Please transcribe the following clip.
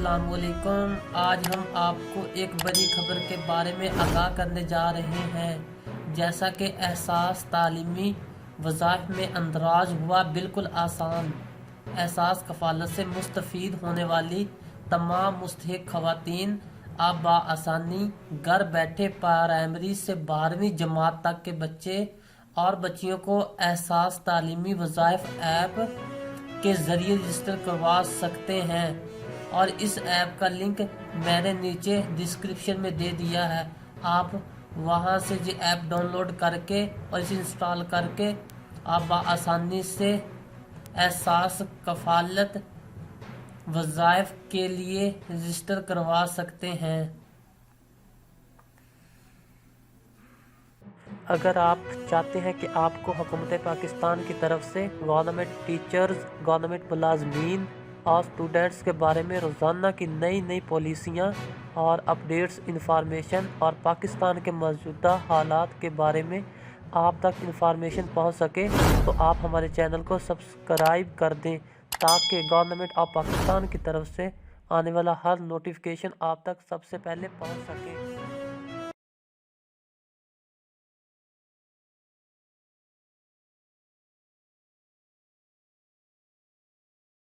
अस्सलामुअलैकुम। आज हम आपको एक बड़ी खबर के बारे में आगाह करने जा रहे हैं। जैसा कि एहसास तालीमी वज़ाइफ में अंदराज हुआ बिल्कुल आसान। एहसास कफ़ालत से मुस्तफ़ीद होने वाली तमाम मुस्तहिक़ ख़वातीन अब बआसानी घर बैठे प्राइमरी से 12वीं जमात तक के बच्चे और बच्चियों को एहसास तालीमी वज़ाइफ ऐप के ज़रिए रजिस्टर करवा सकते हैं और इस ऐप का लिंक मैंने नीचे डिस्क्रिप्शन में दे दिया है। आप वहां से ये ऐप डाउनलोड करके और इसे इंस्टॉल करके आप आसानी से एहसास कफ़ालत वज़ाइफ के लिए रजिस्टर करवा सकते हैं। अगर आप चाहते हैं कि आपको हुकूमत पाकिस्तान की तरफ से गवर्नमेंट टीचर्स, गवर्नमेंट मुलाजमीन और स्टूडेंट्स के बारे में रोज़ाना की नई नई पॉलिसियाँ और अपडेट्स इंफॉर्मेशन और पाकिस्तान के मौजूदा हालात के बारे में आप तक इंफॉर्मेशन पहुंच सके, तो आप हमारे चैनल को सब्सक्राइब कर दें ताकि गवर्नमेंट ऑफ पाकिस्तान की तरफ से आने वाला हर नोटिफिकेशन आप तक सबसे पहले पहुंच सके।